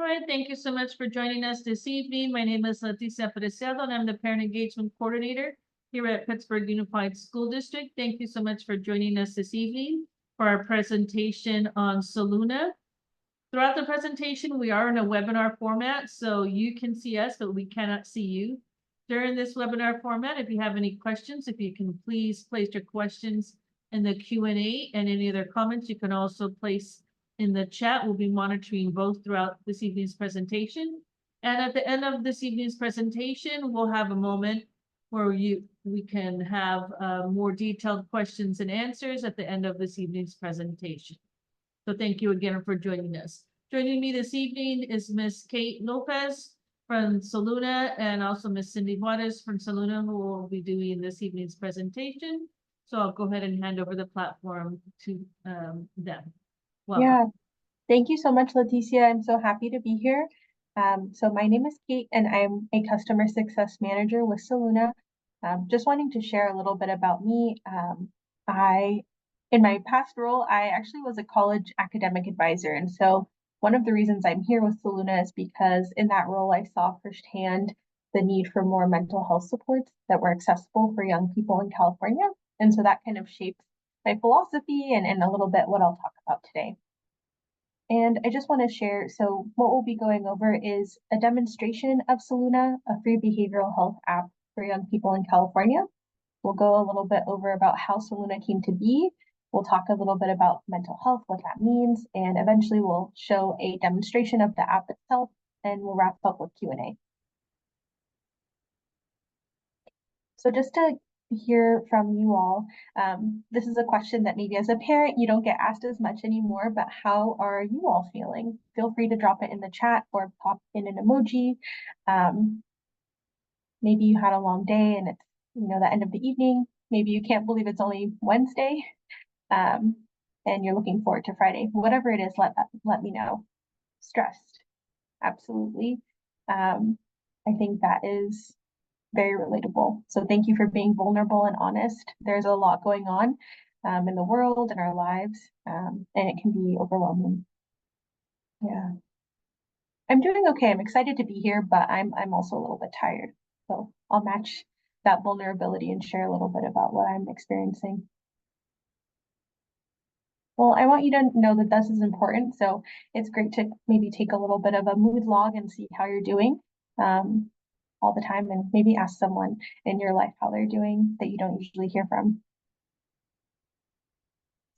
All right, thank you so much for joining us this evening. My name is Leticia Preciado, and I'm the Parent Engagement Coordinator here at Pittsburgh Unified School District. Thank you so much for joining us this evening for our presentation on Soluna. Throughout the presentation, we are in a webinar format, so you can see us, but we cannot see you. During this webinar format, if you have any questions, if you can please place your questions in the Q&A, and any other comments you can also place in the chat. We'll be monitoring both throughout this evening's presentation. And at the end of this evening's presentation, we'll have a moment where we can have more detailed questions and answers at the end of this evening's presentation. So thank you again for joining us. Joining me this evening is Ms. Kate Lopez from Soluna, and also Ms. Cindy Juarez from Soluna, who will be doing this evening's presentation. So I'll go ahead and hand over the platform to them. Welcome. Yeah, thank you so much, Leticia. I'm so happy to be here. So my name is Kate, and I'm a customer success manager with Soluna. Just wanting to share a little bit about me. In my past role, I actually was a college academic advisor. And so one of the reasons I'm here with Soluna is because in that role, I saw firsthand the need for more mental health supports that were accessible for young people in California. And so that kind of shapes my philosophy and a little bit what I'll talk about today. And I just want to share, so what we'll be going over is a demonstration of Soluna, a free behavioral health app for young people in California. We'll go a little bit over about how Soluna came to be. We'll talk a little bit about mental health, what that means, and eventually we'll show a demonstration of the app itself, and we'll wrap up with Q&A. So just to hear from you all, this is a question that maybe as a parent you don't get asked as much anymore, but how are you all feeling? Feel free to drop it in the chat or pop in an emoji. Maybe you had a long day and it's the end of the evening. Maybe you can't believe it's only Wednesday, and you're looking forward to Friday. Whatever it is, let me know. Stressed, absolutely. I think that is very relatable. So thank you for being vulnerable and honest. There's a lot going on in the world, in our lives, and it can be overwhelming. Yeah, I'm doing okay. I'm excited to be here, but I'm also a little bit tired. So I'll match that vulnerability and share a little bit about what I'm experiencing. Well, I want you to know that this is important. So it's great to maybe take a little bit of a mood log and see how you're doing all the time, and maybe ask someone in your life how they're doing that you don't usually hear from.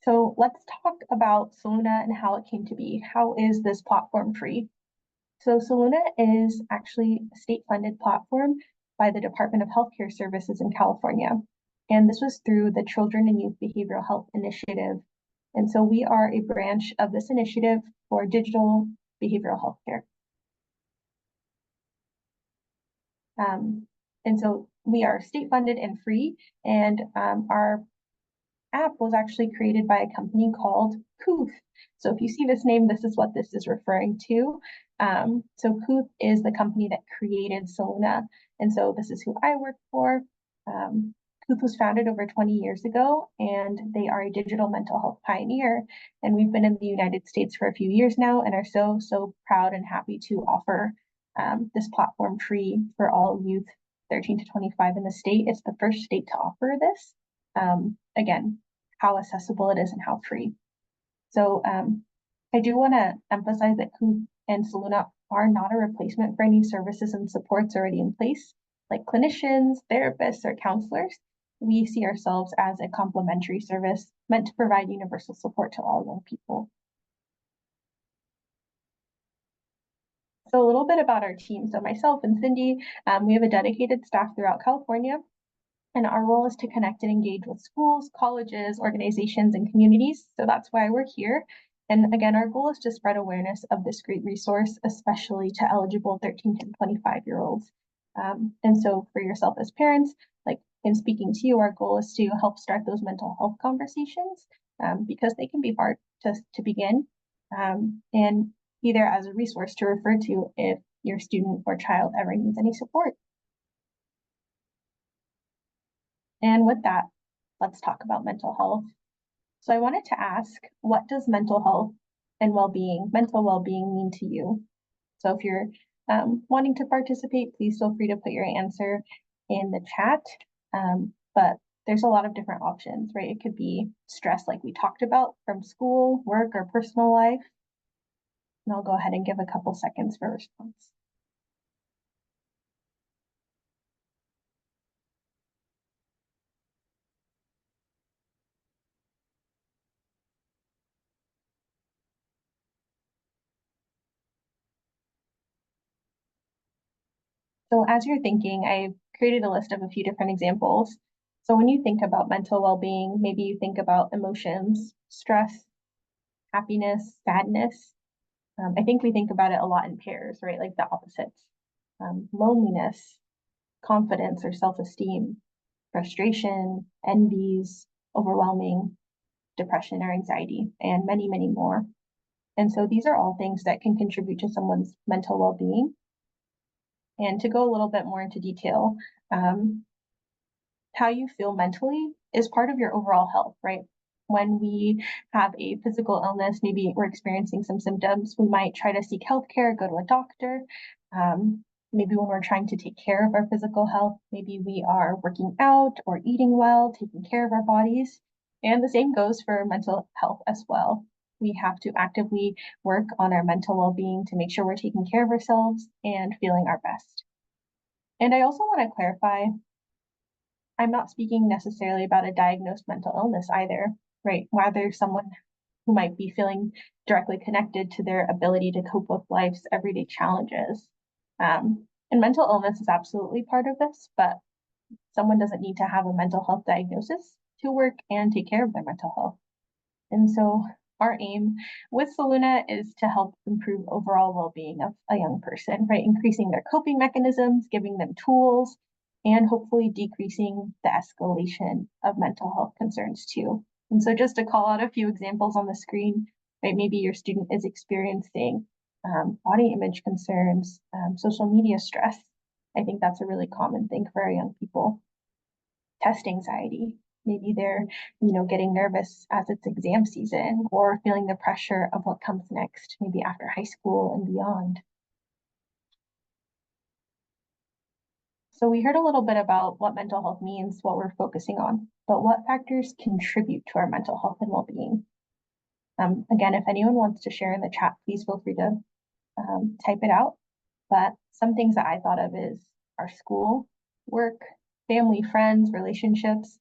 So let's talk about Soluna and how it came to be. How is this platform free? So Soluna is actually a state-funded platform by the Department of Healthcare Services in California. And this was through the Children and Youth Behavioral Health Initiative. And so we are a branch of this initiative for digital behavioral health care. And so we are state funded and free, and our app was actually created by a company called Kooth. So if you see this name, this is what this is referring to. So Kooth is the company that created Soluna, and so this is who I work for. Kooth was founded over 20 years ago, and they are a digital mental health pioneer. And we've been in the United States for a few years now and are so proud and happy to offer this platform free for all youth 13 to 25 in the state. It's the first state to offer this. Again, how accessible it is and how free. So I do want to emphasize that Kooth and Soluna are not a replacement for any services and supports already in place, like clinicians, therapists, or counselors. We see ourselves as a complementary service meant to provide universal support to all young people. So a little bit about our team. So myself and Cindy, we have a dedicated staff throughout California, and our role is to connect and engage with schools, colleges, organizations, and communities. So that's why we're here. And again, our goal is to spread awareness of this great resource, especially to eligible 13 to 25-year-olds. And so for yourself as parents, like in speaking to you, our goal is to help start those mental health conversations because they can be hard to begin, and be there as a resource to refer to if your student or child ever needs any support. And with that, let's talk about mental health. So I wanted to ask, what does mental health and mental well-being mean to you? So if you're wanting to participate, please feel free to put your answer in the chat. But there's a lot of different options, right? It could be stress like we talked about from school, work, or personal life. And I'll go ahead and give a couple seconds for response. So as you're thinking, I created a list of a few different examples. So when you think about mental well-being, maybe you think about emotions, stress, happiness, sadness. I think we think about it a lot in pairs, right? Like the opposites. Loneliness, confidence or self-esteem, frustration, envies, overwhelming, depression or anxiety, and many, many more. And so these are all things that can contribute to someone's mental well-being. And to go a little bit more into detail, how you feel mentally is part of your overall health, right? When we have a physical illness, maybe we're experiencing some symptoms, we might try to seek healthcare, go to a doctor. Maybe when we're trying to take care of our physical health, maybe we are working out or eating well, taking care of our bodies. And the same goes for mental health as well. We have to actively work on our mental well-being to make sure we're taking care of ourselves and feeling our best. And I also want to clarify, I'm not speaking necessarily about a diagnosed mental illness either, right? Rather, someone who might be feeling directly connected to their ability to cope with life's everyday challenges. And mental illness is absolutely part of this, but someone doesn't need to have a mental health diagnosis to work and take care of their mental health. And so our aim with Soluna is to help improve overall well-being of a young person, right? Increasing their coping mechanisms, giving them tools, and hopefully decreasing the escalation of mental health concerns too. And so just to call out a few examples on the screen, right? Maybe your student is experiencing body image concerns, social media stress. I think that's a really common thing for our young people. Test anxiety. Maybe they're, getting nervous as it's exam season or feeling the pressure of what comes next, maybe after high school and beyond. So we heard a little bit about what mental health means, what we're focusing on, but what factors contribute to our mental health and well-being? Again, if anyone wants to share in the chat, please feel free to type it out. But some things that I thought of is our school, work, family, friends, relationships.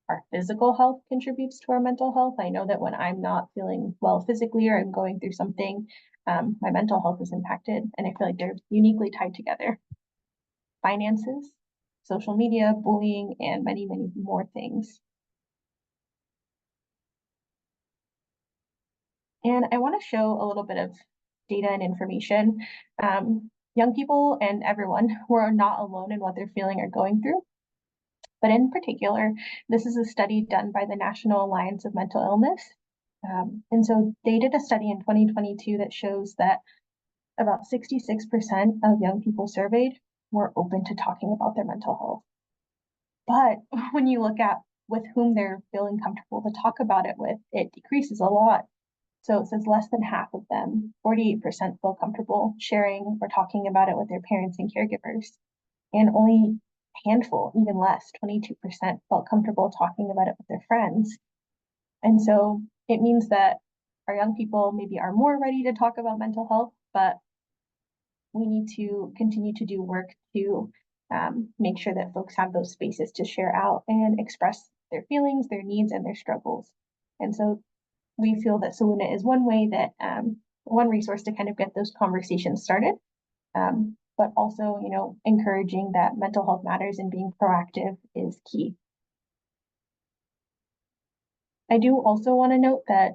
Our physical health contributes to our mental health. I know that when I'm not feeling well physically or I'm going through something, my mental health is impacted, and I feel like they're uniquely tied together. Finances, social media, bullying, and many, many more things. And I want to show a little bit of data and information. Young people and everyone who are not alone in what they're feeling or going through. But in particular, this is a study done by the National Alliance of Mental Illness. And so they did a study in 2022 that shows that about 66% of young people surveyed were open to talking about their mental health. But when you look at with whom they're feeling comfortable to talk about it with, it decreases a lot. So it says less than half of them, 48% feel comfortable sharing or talking about it with their parents and caregivers. And only a handful, even less, 22% felt comfortable talking about it with their friends. And so it means that our young people maybe are more ready to talk about mental health, but we need to continue to do work to make sure that folks have those spaces to share out and express their feelings, their needs, and their struggles. And so we feel that Soluna is one way that one resource to kind of get those conversations started, but also, encouraging that mental health matters and being proactive is key. I do also want to note that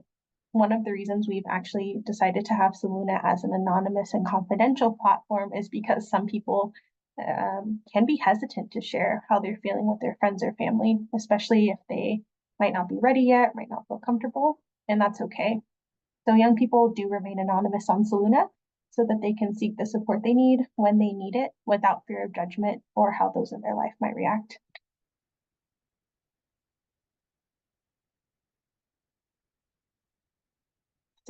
one of the reasons we've actually decided to have Soluna as an anonymous and confidential platform is because some people can be hesitant to share how they're feeling with their friends or family, especially if they might not be ready yet, might not feel comfortable, and that's okay. So young people do remain anonymous on Soluna so that they can seek the support they need when they need it without fear of judgment or how those in their life might react.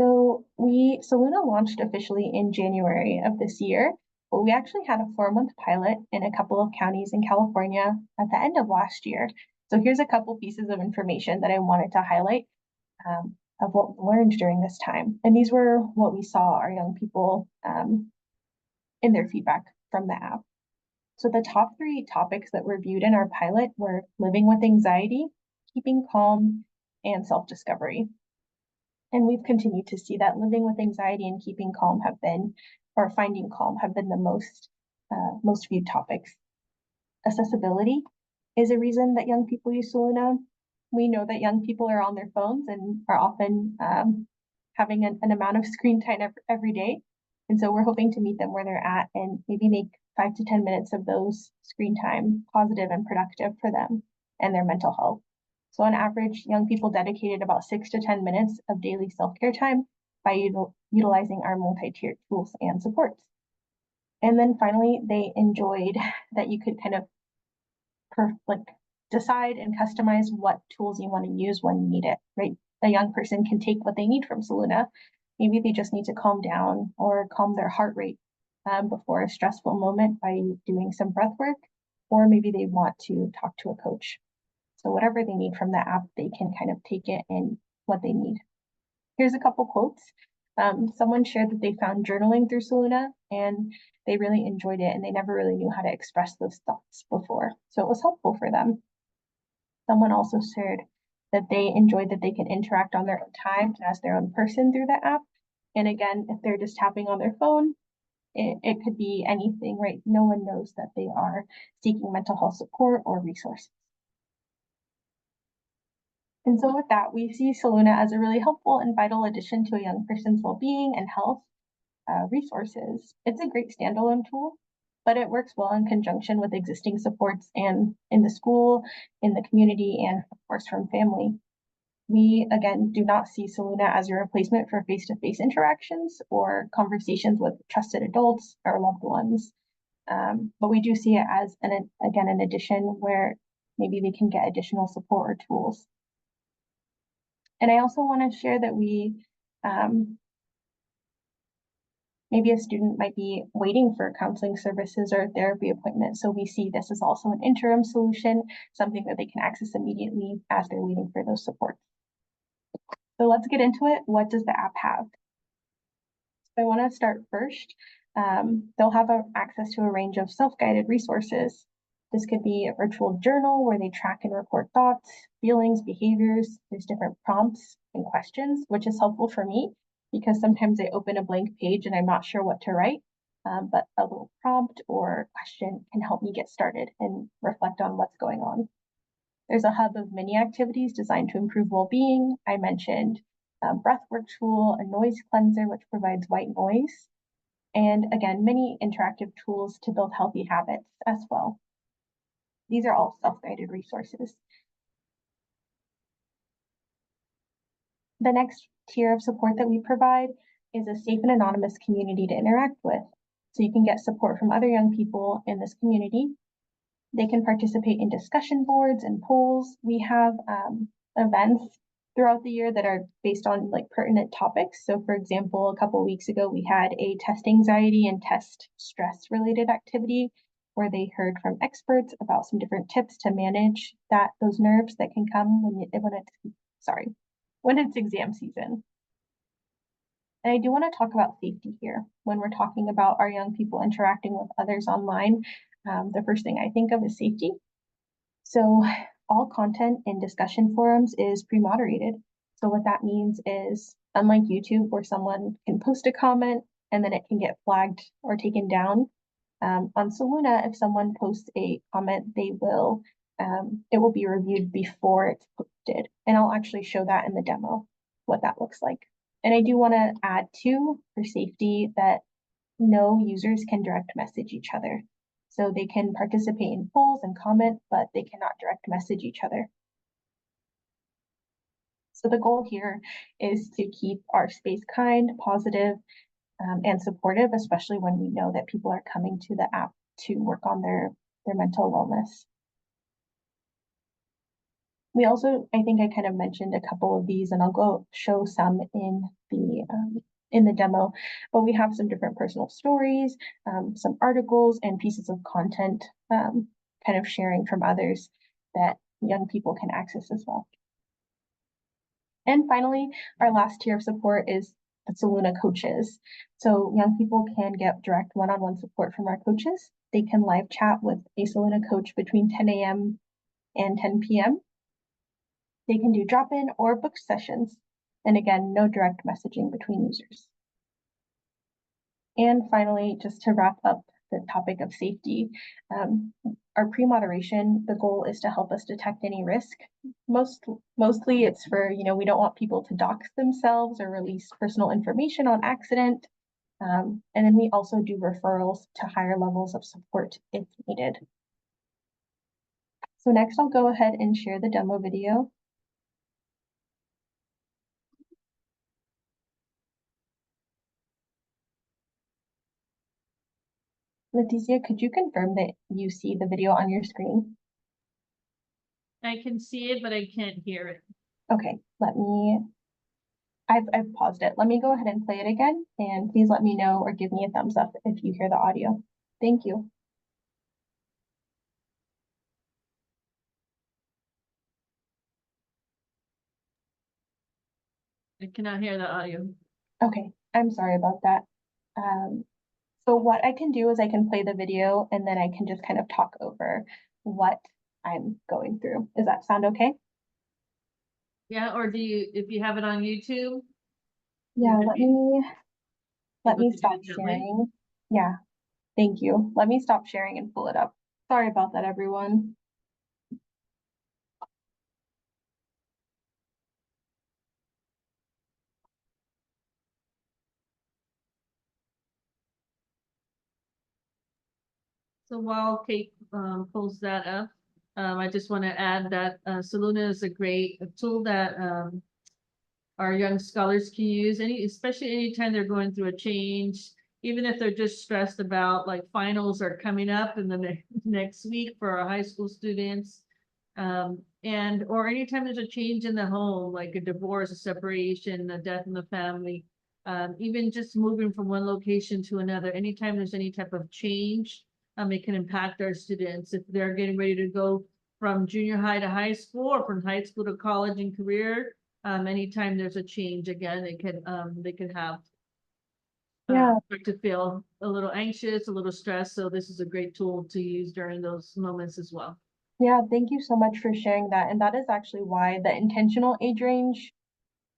So Soluna launched officially in January of this year, but we actually had a 4-month pilot in a couple of counties in California at the end of last year. So here's a couple pieces of information that I wanted to highlight of what we learned during this time. And these were what we saw our young people in their feedback from the app. So the top 3 topics that were viewed in our pilot were living with anxiety, keeping calm, and self-discovery. And we've continued to see that living with anxiety and keeping calm have been, or finding calm have been the most viewed topics. Accessibility is a reason that young people use Soluna. We know that young people are on their phones and are often having an amount of screen time every day. And so we're hoping to meet them where they're at and maybe make 5 to 10 minutes of those screen time positive and productive for them and their mental health. So on average, young people dedicated about 6 to 10 minutes of daily self-care time by utilizing our multi-tiered tools and supports. And then finally, they enjoyed that you could kind of decide and customize what tools you want to use when you need it, right? A young person can take what they need from Soluna. Maybe they just need to calm down or calm their heart rate before a stressful moment by doing some breath work, or maybe they want to talk to a coach. So whatever they need from the app, they can kind of take it in what they need. Here's a couple quotes. Someone shared that they found journaling through Soluna and they really enjoyed it and they never really knew how to express those thoughts before. So it was helpful for them. Someone also shared that they enjoyed that they can interact on their own time as their own person through the app. And again, if they're just tapping on their phone, it could be anything, right? No one knows that they are seeking mental health support or resources. And so with that, we see Soluna as a really helpful and vital addition to a young person's well-being and health resources. It's a great standalone tool, but it works well in conjunction with existing supports and in the school, in the community, and of course from family. We, again, do not see Soluna as a replacement for face-to-face interactions or conversations with trusted adults or loved ones. But we do see it as, an addition where maybe they can get additional support or tools. And I also want to share that maybe a student might be waiting for counseling services or a therapy appointment. So we see this as also an interim solution, something that they can access immediately as they're waiting for those supports. So let's get into it. What does the app have? So I want to start first. They'll have access to a range of self-guided resources. This could be a virtual journal where they track and record thoughts, feelings, behaviors. There's different prompts and questions, which is helpful for me because sometimes I open a blank page and I'm not sure what to write. But a little prompt or question can help me get started and reflect on what's going on. There's a hub of mini activities designed to improve well-being. I mentioned a breathwork tool, a noise cleanser, which provides white noise, and again, many interactive tools to build healthy habits as well. These are all self-guided resources. The next tier of support that we provide is a safe and anonymous community to interact with. So you can get support from other young people in this community. They can participate in discussion boards and polls. We have events throughout the year that are based on pertinent topics. So for example, a couple of weeks ago, we had a test anxiety and test stress related activity where they heard from experts about some different tips to manage those nerves that can come when it's exam season. And I do want to talk about safety here. When we're talking about our young people interacting with others online, the first thing I think of is safety. So all content in discussion forums is pre-moderated. So what that means is, unlike YouTube, where someone can post a comment and then it can get flagged or taken down, on Soluna, if someone posts a comment, it will be reviewed before it's posted. And I'll actually show that in the demo, what that looks like. And I do want to add too, for safety, that no users can direct message each other. So they can participate in polls and comment, but they cannot direct message each other. So the goal here is to keep our space kind, positive, and supportive, especially when we know that people are coming to the app to work on their mental wellness. We also, I think I kind of mentioned a couple of these, and I'll go show some in the demo, but we have some different personal stories, some articles and pieces of content, kind of sharing from others that young people can access as well. And finally, our last tier of support is the Soluna coaches. So young people can get direct one-on-one support from our coaches. They can live chat with a Soluna coach between 10 a.m. and 10 p.m. They can do drop-in or book sessions. And again, no direct messaging between users. And finally, just to wrap up the topic of safety, our pre-moderation, the goal is to help us detect any risk. Mostly it's for, we don't want people to dox themselves or release personal information on accident. And then we also do referrals to higher levels of support if needed. So next I'll go ahead and share the demo video. Leticia, could you confirm that you see the video on your screen? I can see it, but I can't hear it. Okay, I've paused it. Let me go ahead and play it again, and please let me know or give me a thumbs up if you hear the audio. Thank you. I cannot hear the audio. Okay, I'm sorry about that. So what I can do is I can play the video and then I can just kind of talk over what I'm going through. Does that sound okay? Yeah, or if you have it on YouTube? Yeah, let me able to do stop it that way? sharing. Yeah, thank you. Let me stop sharing and pull it up. Sorry about that, everyone. So while Kate pulls that up, I just want to add that Soluna is a great tool that our young scholars can use, especially anytime they're going through a change, even if they're just stressed about like finals are coming up in the next week for our high school students. Or anytime there's a change in the home, like a divorce, a separation, a death in the family, even just moving from one location to another, anytime there's any type of change, it can impact our students if they're getting ready to go from junior high to high school or from high school to college and career. Anytime there's a change, again, they can have Yeah. start to feel a little anxious, a little stressed. So this is a great tool to use during those moments as well. Yeah, thank you so much for sharing that. And that is actually why the intentional age range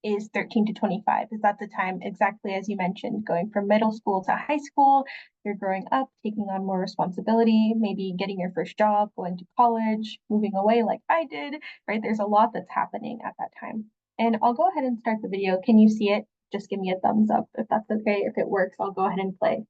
is 13 to 25, is that the time, exactly as you mentioned, going from middle school to high school, you're growing up, taking on more responsibility, maybe getting your first job, going to college, moving away like I did, right? There's a lot that's happening at that time. And I'll go ahead and start the video. Can you see it? Just give me a thumbs up if that's okay. If it works, I'll go ahead and play.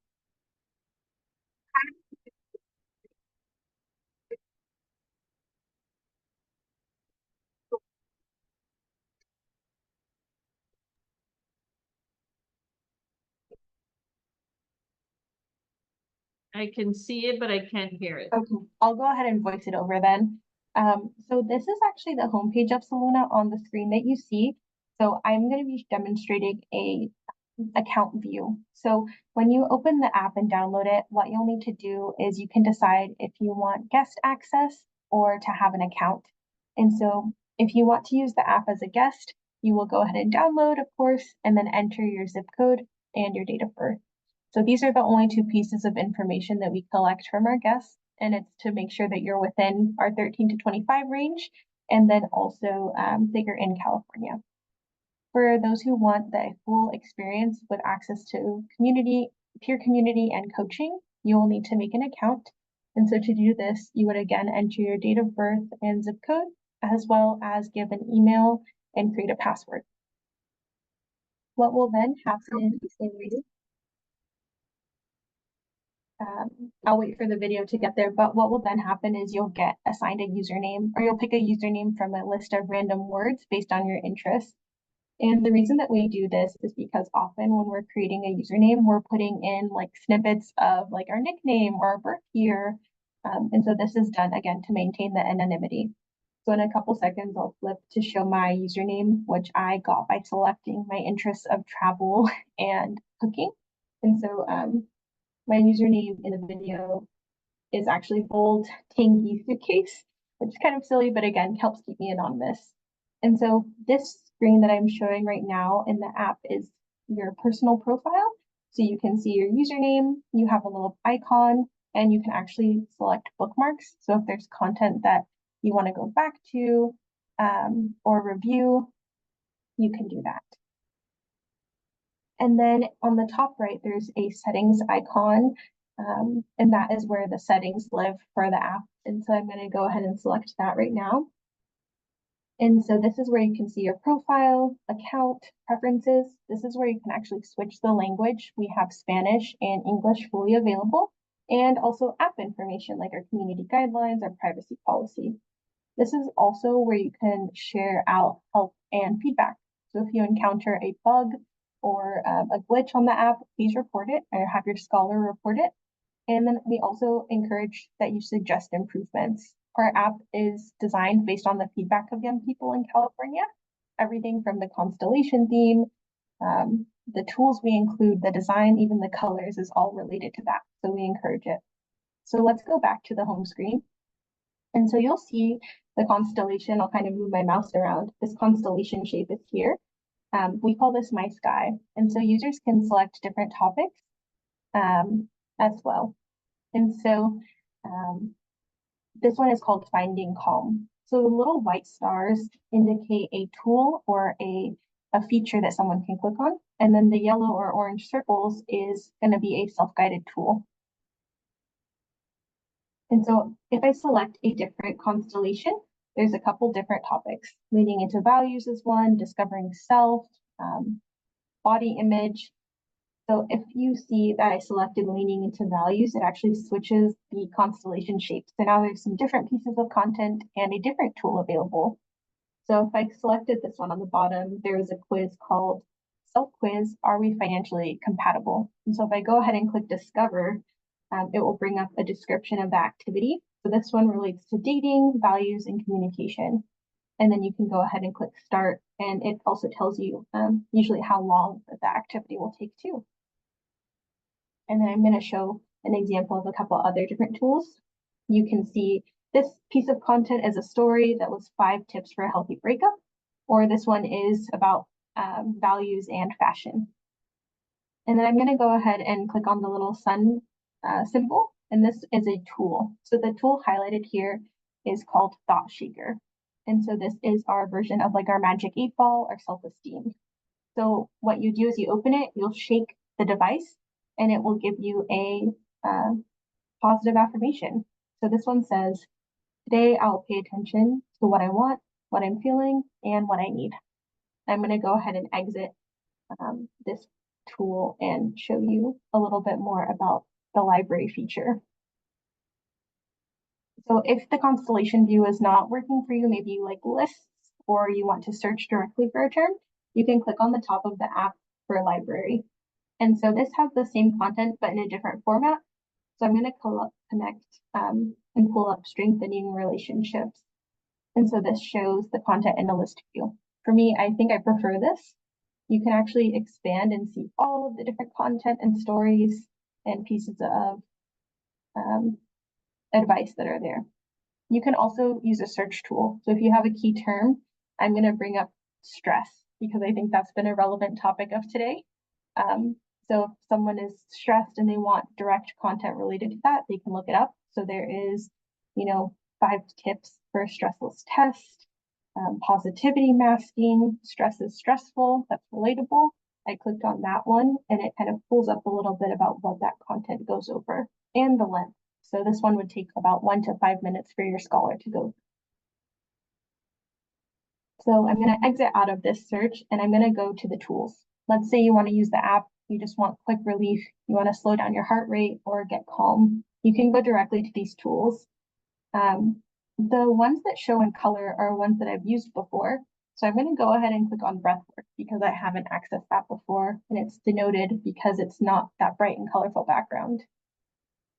I can see it, but I can't hear it. Okay, I'll go ahead and voice it over then. So this is actually the homepage of Soluna on the screen that you see. So I'm going to be demonstrating a account view. So when you open the app and download it, what you'll need to do is you can decide if you want guest access or to have an account. And so if you want to use the app as a guest, you will go ahead and download, of course, and then enter your zip code and your date of birth. So these are the only two pieces of information that we collect from our guests, and it's to make sure that you're within our 13 to 25 range, and then also that you're in California. For those who want the full experience with access to peer community and coaching, you will need to make an account. And so to do this, you would again enter your date of birth and zip code, as well as give an email and create a password. What will then happen is I'll wait for the video to get there, but what will then happen is you'll get assigned a username, or you'll pick a username from a list of random words based on your interests. And the reason that we do this is because often when we're creating a username, we're putting in like snippets of like our nickname or our birth year. And so this is done again to maintain the anonymity. So in a couple seconds, I'll flip to show my username, which I got by selecting my interests of travel and cooking. And so my username in the video is actually bold tangy suitcase, which is kind of silly, but again, helps keep me anonymous. And so this screen that I'm showing right now in the app is your personal profile. So you can see your username, you have a little icon, and you can actually select bookmarks. So if there's content that you want to go back to or review, you can do that. And then on the top right, there's a settings icon, and that is where the settings live for the app. And so I'm going to go ahead and select that right now. And so this is where you can see your profile, account, preferences. This is where you can actually switch the language. We have Spanish and English fully available, and also app information like our community guidelines, our privacy policy. This is also where you can share out help and feedback. So if you encounter a bug or a glitch on the app, please report it or have your scholar report it. And then we also encourage that you suggest improvements. Our app is designed based on the feedback of young people in California. Everything from the constellation theme, the tools we include, the design, even the colors is all related to that. So we encourage it. So let's go back to the home screen. And so you'll see the constellation. I'll kind of move my mouse around. This constellation shape is here. We call this My Sky. And so users can select different topics as well. And so this one is called Finding Calm. So the little white stars indicate a tool or a feature that someone can click on. And then the yellow or orange circles is going to be a self-guided tool. And so if I select a different constellation, there's a couple different topics. Leaning into values is one, discovering self, body image. So if you see that I selected leaning into values, it actually switches the constellation shape. So now there's some different pieces of content and a different tool available. So if I selected this one on the bottom, there is a quiz called Self Quiz, Are We Financially Compatible? And so if I go ahead and click Discover, it will bring up a description of the activity. So this one relates to dating, values, and communication. And then you can go ahead and click Start, and it also tells you usually how long that the activity will take too. And then I'm going to show an example of a couple other different tools. You can see this piece of content is a story that was 5 tips for a healthy breakup, or this one is about values and fashion. And then I'm going to go ahead and click on the little sun symbol, and this is a tool. So the tool highlighted here is called Thought Shaker. And so this is our version of like our magic 8-ball or self-esteem. So what you do is you open it, you'll shake the device, and it will give you a positive affirmation. So this one says, today I'll pay attention to what I want, what I'm feeling, and what I need. I'm going to go ahead and exit this tool and show you a little bit more about the library feature. So if the constellation view is not working for you, maybe you like lists or you want to search directly for a term, you can click on the top of the app for a library. And so this has the same content, but in a different format. So I'm going to connect and pull up strengthening relationships. And so this shows the content in a list view. For me, I think I prefer this. You can actually expand and see all of the different content and stories and pieces of advice that are there. You can also use a search tool. So if you have a key term, I'm going to bring up stress because I think that's been a relevant topic of today. So if someone is stressed and they want direct content related to that, they can look it up. So there is, 5 tips for a stressless test, positivity masking, stress is stressful, that's relatable. I clicked on that one and it kind of pulls up a little bit about what that content goes over and the length. So this one would take about 1 to 5 minutes for your scholar to go. So I'm going to exit out of this search and I'm going to go to the tools. Let's say you want to use the app, you just want quick relief, you want to slow down your heart rate or get calm. You can go directly to these tools. The ones that show in color are ones that I've used before. So I'm going to go ahead and click on breathwork because I haven't accessed that before and it's denoted because it's not that bright and colorful background.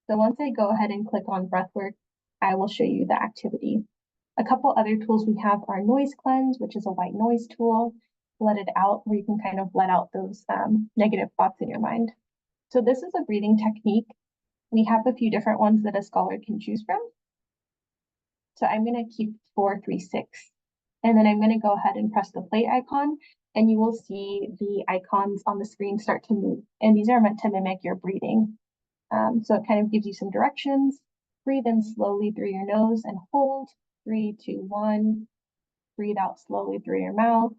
So once I go ahead and click on breathwork, I will show you the activity. A couple other tools we have are noise cleanse, which is a white noise tool, let it out, where you can kind of let out those negative thoughts in your mind. So this is a breathing technique. We have a few different ones that a scholar can choose from. So I'm going to keep 4, 3, 6. And then I'm going to go ahead and press the play icon, and you will see the icons on the screen start to move. And these are meant to mimic your breathing. So it kind of gives you some directions. Breathe in slowly through your nose and hold. 3, 2, 1. Breathe out slowly through your mouth.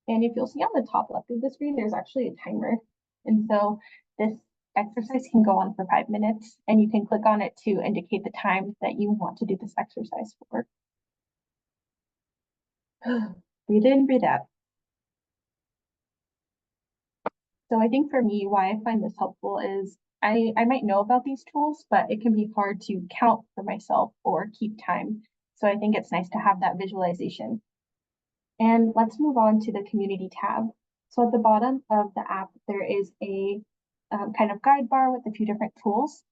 And if you'll see on the top left of the screen, there's actually a timer. And so this exercise can go on for 5 minutes, and you can click on it to indicate the time that you want to do this exercise for. Breathe in, breathe out. So I think for me, why I find this helpful is I might know about these tools, but it can be hard to count for myself or keep time. So I think it's nice to have that visualization. And let's move on to the community tab. So at the bottom of the app, there is a kind of guide bar with a few different tools.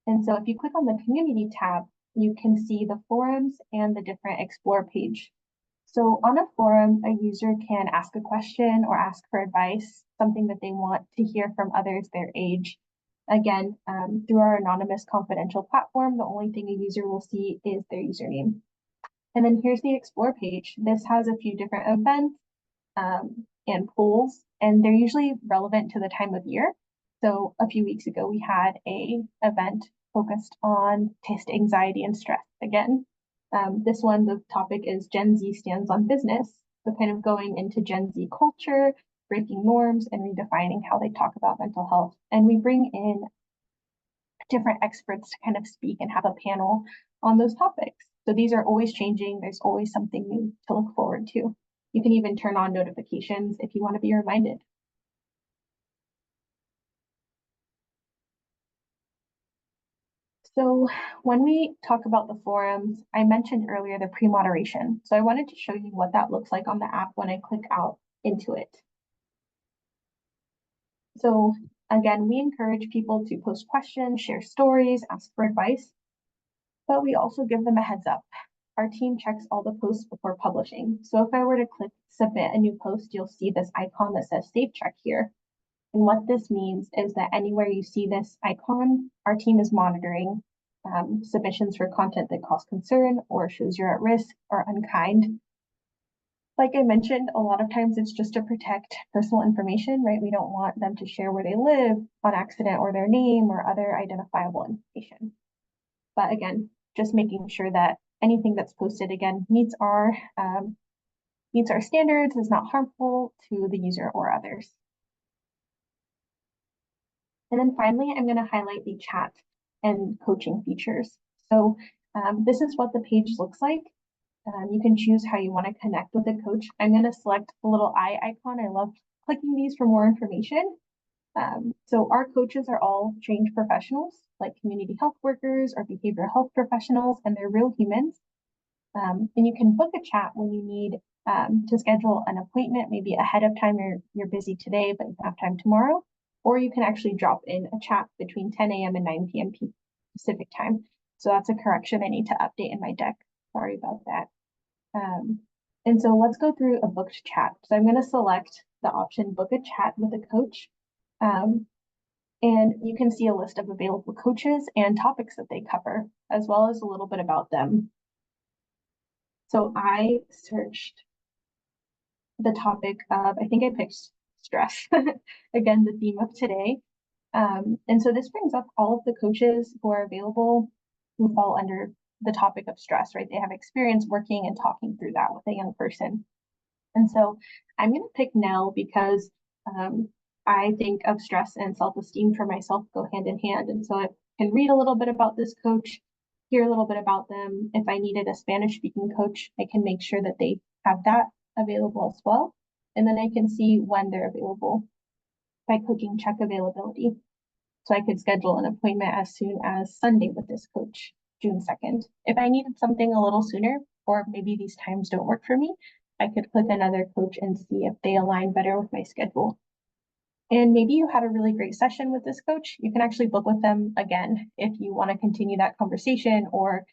And so if you click on the community tab, you can see the forums and the different explore page. So on a forum, a user can ask a question or ask for advice, something that they want to hear from others their age. Again, through our anonymous confidential platform, the only thing a user will see is their username. And then here's the explore page. This has a few different events and polls, and they're usually relevant to the time of year. So a few weeks ago, we had a event focused on taste anxiety and stress again. This one, the topic is Gen Z stands on business. So kind of going into Gen Z culture, breaking norms, and redefining how they talk about mental health. And we bring in different experts to kind of speak and have a panel on those topics. So these are always changing. There's always something new to look forward to. You can even turn on notifications if you want to be reminded. So when we talk about the forums, I mentioned earlier the pre-moderation. So I wanted to show you what that looks like on the app when I click out into it. So again, we encourage people to post questions, share stories, ask for advice, but we also give them a heads up. Our team checks all the posts before publishing. So if I were to click submit a new post, you'll see this icon that says save check here. And what this means is that anywhere you see this icon, our team is monitoring submissions for content that cause concern or shows you're at risk or unkind. Like I mentioned, a lot of times it's just to protect personal information, right? We don't want them to share where they live on accident or their name or other identifiable information. But again, just making sure that anything that's posted again meets our standards, is not harmful to the user or others. And then finally, I'm going to highlight the chat and coaching features. So this is what the page looks like. You can choose how you want to connect with a coach. I'm going to select the little eye icon. I love clicking these for more information. So our coaches are all trained professionals, like community health workers or behavioral health professionals, and they're real humans. And you can book a chat when you need to schedule an appointment, maybe ahead of time. You're busy today, but you have time tomorrow. Or you can actually drop in a chat between 10 a.m. and 9 p.m. Pacific time. So that's a correction I need to update in my deck. Sorry about that. And so let's go through a booked chat. So I'm going to select the option book a chat with a coach. And you can see a list of available coaches and topics that they cover, as well as a little bit about them. So I searched the topic of, I think I picked stress, again, the theme of today. And so this brings up all of the coaches who are available who fall under the topic of stress, right? They have experience working and talking through that with a young person. And so I'm going to pick Nell because I think of stress and self-esteem for myself go hand in hand. And so I can read a little bit about this coach, hear a little bit about them. If I needed a Spanish-speaking coach, I can make sure that they have that available as well. And then I can see when they're available by clicking check availability. So I could schedule an appointment as soon as Sunday with this coach, June 2nd. If I needed something a little sooner, or maybe these times don't work for me, I could click another coach and see if they align better with my schedule. And maybe you had a really great session with this coach. You can actually book with them again if you want to continue that conversation or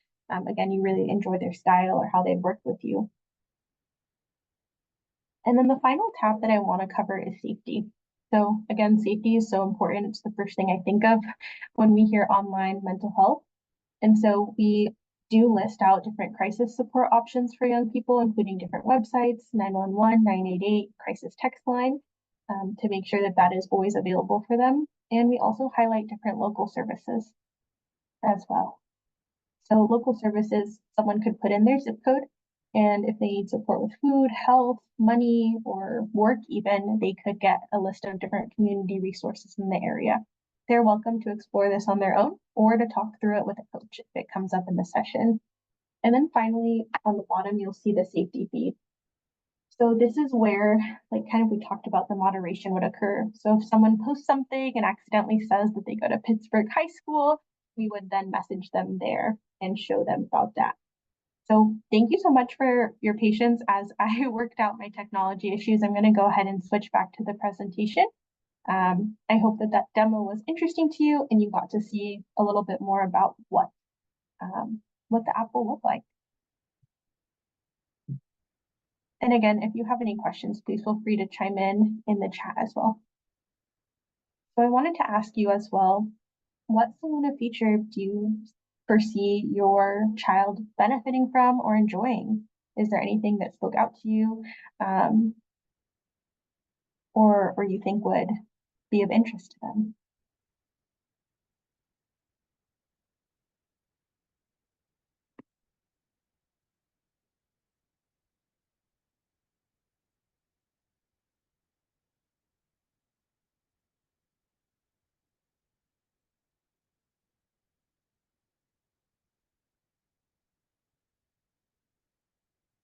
again, you really enjoy their style or how they've worked with you. And then the final tab that I want to cover is safety. So again, safety is so important. It's the first thing I think of when we hear online mental health. And so we do list out different crisis support options for young people, including different websites, 911, 988, crisis text line, to make sure that that is always available for them. And we also highlight different local services as well. So local services, someone could put in their zip code, and if they need support with food, health, money, or work even, they could get a list of different community resources in the area. They're welcome to explore this on their own or to talk through it with a coach if it comes up in the session. And then finally, on the bottom, you'll see the safety feed. So this is where, like kind of we talked about, the moderation would occur. So if someone posts something and accidentally says that they go to Pittsburgh High School, we would then message them there and show them about that. So thank you so much for your patience as I worked out my technology issues. I'm going to go ahead and switch back to the presentation. I hope that that demo was interesting to you and you got to see a little bit more about what the app will look like. And again, if you have any questions, please feel free to chime in the chat as well. So I wanted to ask you as well, what Soluna feature do you foresee your child benefiting from or enjoying? Is there anything that spoke out to you or you think would be of interest to them?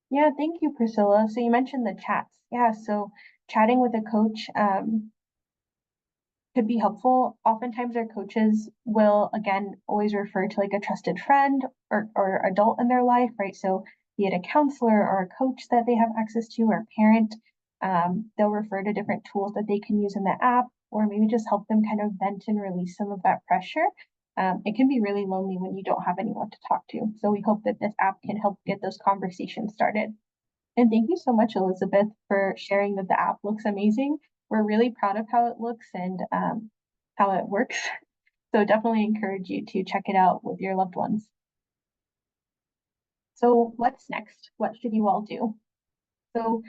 Yeah, thank you, Priscilla. So you mentioned the chats. Yeah, so chatting with a coach could be helpful. Oftentimes our coaches will, again, always refer to like a trusted friend or adult in their life, right? So be it a counselor or a coach that they have access to or a parent, they'll refer to different tools that they can use in the app or maybe just help them kind of vent and release some of that pressure. It can be really lonely when you don't have anyone to talk to. So we hope that this app can help get those conversations started. And thank you so much, Elizabeth, for sharing that the app looks amazing. We're really proud of how it looks and how it works. So definitely encourage you to check it out with your loved ones. So what's next? What should you all do? So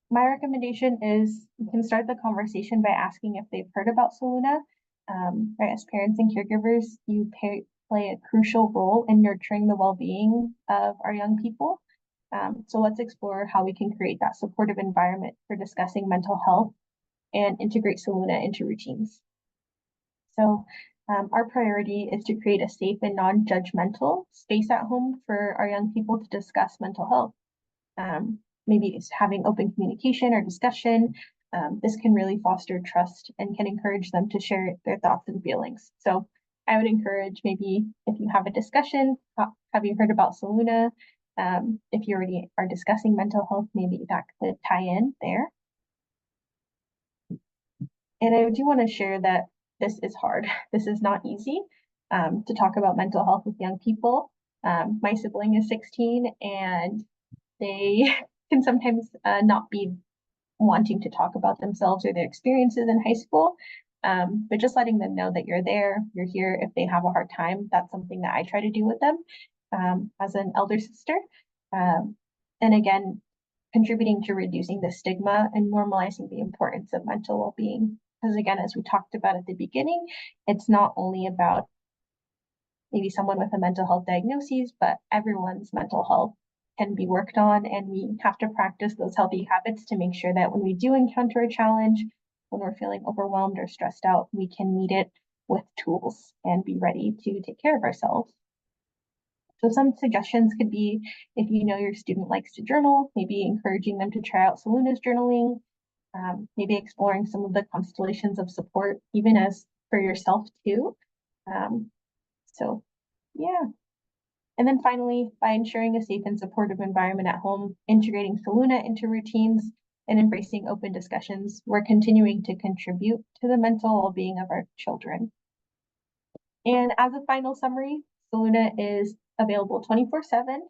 my recommendation is you can start the conversation by asking if they've heard about Soluna. Right, as parents and caregivers, you play a crucial role in nurturing the well-being of our young people. So let's explore how we can create that supportive environment for discussing mental health and integrate Soluna into routines. So our priority is to create a safe and non-judgmental space at home for our young people to discuss mental health. Maybe it's having open communication or discussion. This can really foster trust and can encourage them to share their thoughts and feelings. So I would encourage, maybe if you have a discussion, have you heard about Soluna? If you already are discussing mental health, maybe that could tie in there. And I do want to share that this is hard. This is not easy to talk about mental health with young people. My sibling is 16 and they can sometimes not be wanting to talk about themselves or their experiences in high school. But just letting them know that you're there, you're here if they have a hard time. That's something that I try to do with them as an elder sister. And again, contributing to reducing the stigma and normalizing the importance of mental well-being. Because again, as we talked about at the beginning, it's not only about maybe someone with a mental health diagnosis, but everyone's mental health can be worked on, and we have to practice those healthy habits to make sure that when we do encounter a challenge, when we're feeling overwhelmed or stressed out, we can meet it with tools and be ready to take care of ourselves. So some suggestions could be, if you know your student likes to journal, maybe encouraging them to try out Soluna's journaling, maybe exploring some of the constellations of support, even as for yourself too. So yeah. And then finally, by ensuring a safe and supportive environment at home, integrating Soluna into routines, and embracing open discussions, we're continuing to contribute to the mental well-being of our children. And as a final summary, Soluna is available 24/7.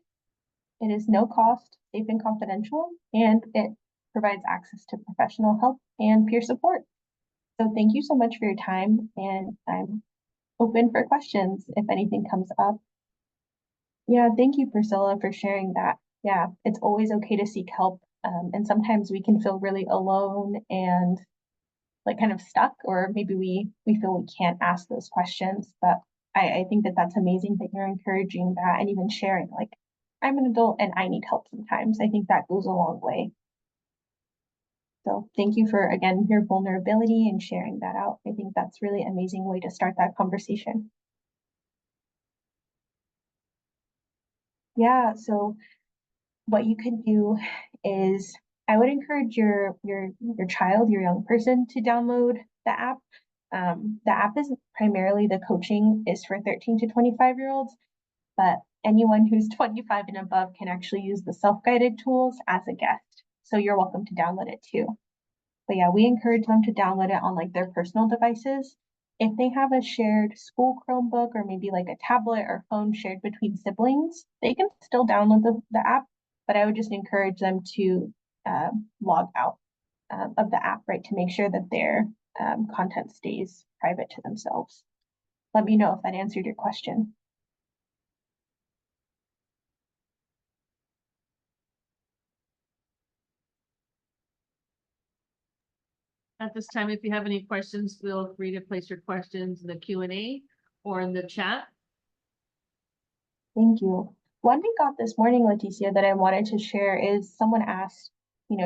It is no cost, safe and confidential, and it provides access to professional help and peer support. So thank you so much for your time, and I'm open for questions if anything comes up. Yeah, thank you, Priscilla, for sharing that. Yeah, it's always okay to seek help. And sometimes we can feel really alone and like kind of stuck, or maybe we feel we can't ask those questions. But I think that that's amazing that you're encouraging that and even sharing, like, I'm an adult and I need help sometimes. I think that goes a long way. So thank you for, again, your vulnerability and sharing that out. I think that's really amazing way to start that conversation. Yeah, so what you can do is I would encourage your child, your young person to download the app. The app is primarily the coaching is for 13 to 25-year-olds, but anyone who's 25 and above can actually use the self-guided tools as a guest. So you're welcome to download it too. But yeah, we encourage them to download it on like their personal devices. If they have a shared school Chromebook or maybe like a tablet or phone shared between siblings, they can still download the app, but I would just encourage them to log out of the app, right, to make sure that their content stays private to themselves. Let me know if that answered your question. At this time, if you have any questions, feel free to place your questions in the Q&A or in the chat. Thank you. One we got this morning, Leticia, that I wanted to share is someone asked,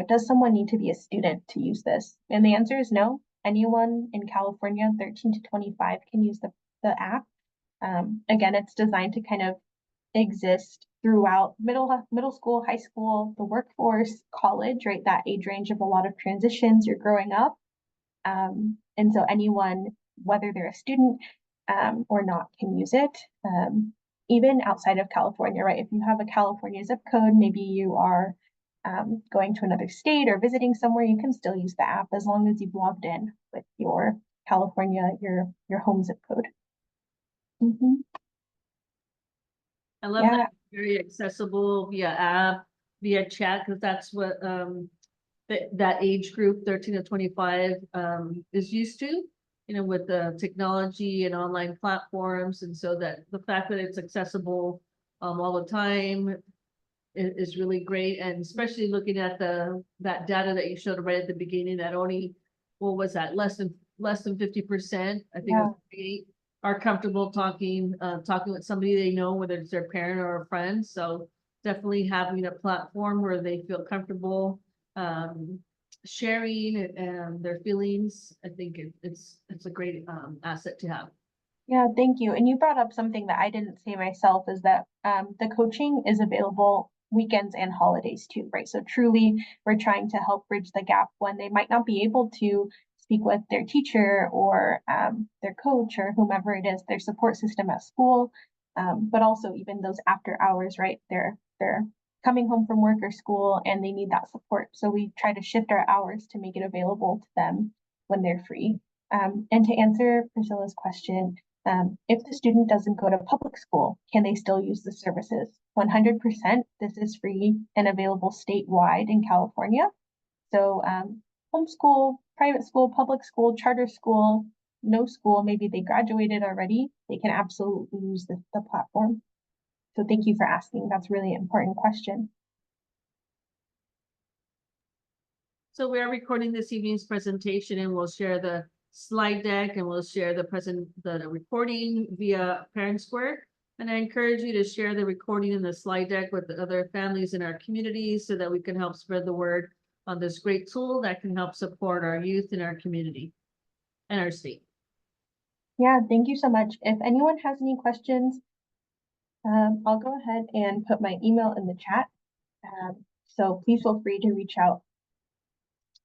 does someone need to be a student to use this? And the answer is no. Anyone in California, 13 to 25, can use the app. Again, it's designed to kind of exist throughout middle school, high school, the workforce, college, right? That age range of a lot of transitions, you're growing up. And so anyone, whether they're a student or not, can use it. Even outside of California, right? If you have a California zip code, maybe you are going to another state or visiting somewhere, you can still use the app as long as you've logged in with your California, your home zip code. Mm-hmm. I love that it's very accessible via app, via chat, because that's what that age group, 13 to 25, is used to, with the technology and online platforms. And so that the fact that it's accessible all the time is really great. And especially looking at that data that you showed right at the beginning, that only, what was that, less than 50%, I think, Yeah. are comfortable talking with somebody they know, whether it's their parent or a friend. So definitely having a platform where they feel comfortable sharing and their feelings. I think it's a great asset to have. Yeah, thank you. And you brought up something that I didn't say myself, is that the coaching is available weekends and holidays too, right? So truly, we're trying to help bridge the gap when they might not be able to speak with their teacher or their coach or whomever it is, their support system at school, but also even those after hours, right? They're coming home from work or school and they need that support. So we try to shift our hours to make it available to them when they're free. And to answer Priscilla's question, if the student doesn't go to public school, can they still use the services? 100%. This is free and available statewide in California. So homeschool, private school, public school, charter school, no school, maybe they graduated already, they can absolutely use the platform. So thank you for asking. That's a really important question. So we are recording this evening's presentation, and we'll share the slide deck and we'll share the recording via Parent Square. And I encourage you to share the recording and the slide deck with the other families in our community so that we can help spread the word on this great tool that can help support our youth in our community and our state. Yeah, thank you so much. If anyone has any questions, I'll go ahead and put my email in the chat. So please feel free to reach out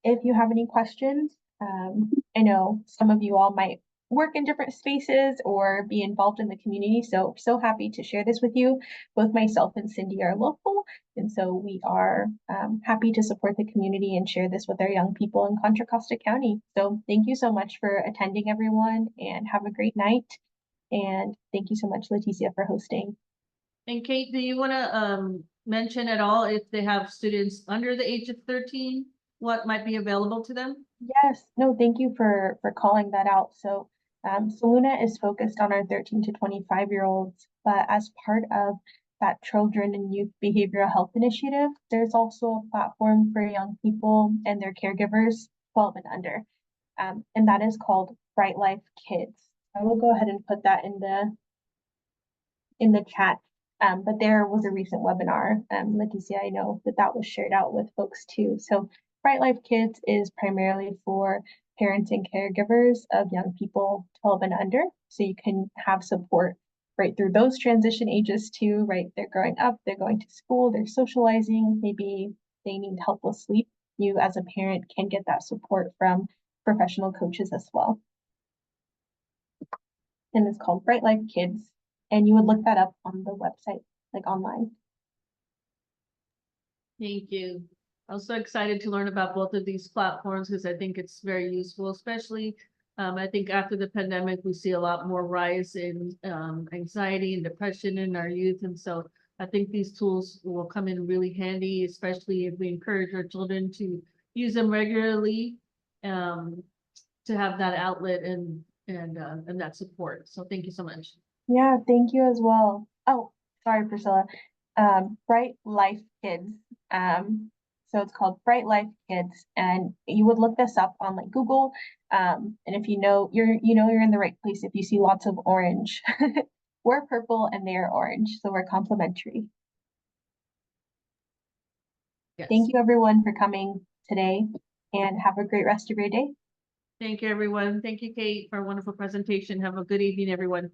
if you have any questions. I know some of you all might work in different spaces or be involved in the community. So happy to share this with you. Both myself and Cindy are local. And so we are happy to support the community and share this with our young people in Contra Costa County. So thank you so much for attending, everyone, and have a great night. And thank you so much, Leticia, for hosting. And Kate, do you want to mention at all if they have students under the age of 13, what might be available to them? Yes, no, thank you for calling that out. So Soluna is focused on our 13 to 25-year-olds, but as part of that Children and Youth Behavioral Health Initiative, there's also a platform for young people and their caregivers, 12 and under, and that is called Bright Life Kids. I will go ahead and put that in the chat. But there was a recent webinar, Leticia, I know that was shared out with folks too. So Bright Life Kids is primarily for parents and caregivers of young people 12 and under. So you can have support right through those transition ages too, right? They're growing up, they're going to school, they're socializing, maybe they need help with sleep. You as a parent can get that support from professional coaches as well. And it's called Bright Life Kids. And you would look that up on the website, like online. Thank you. I'm so excited to learn about both of these platforms because I think it's very useful, especially I think after the pandemic, we see a lot more rise in anxiety and depression in our youth. And so I think these tools will come in really handy, especially if we encourage our children to use them regularly to have that outlet and that support. So thank you so much. Yeah, thank you as well. Oh, sorry, Priscilla. Bright Life Kids. So it's called Bright Life Kids, and you would look this up on like Google. And if you know you're in the right place if you see lots of orange. We're purple and they're orange, so we're complementary. Yes. Thank you everyone for coming today, and have a great rest of your day. Thank you, everyone. Thank you, Kate, for a wonderful presentation. Have a good evening, everyone.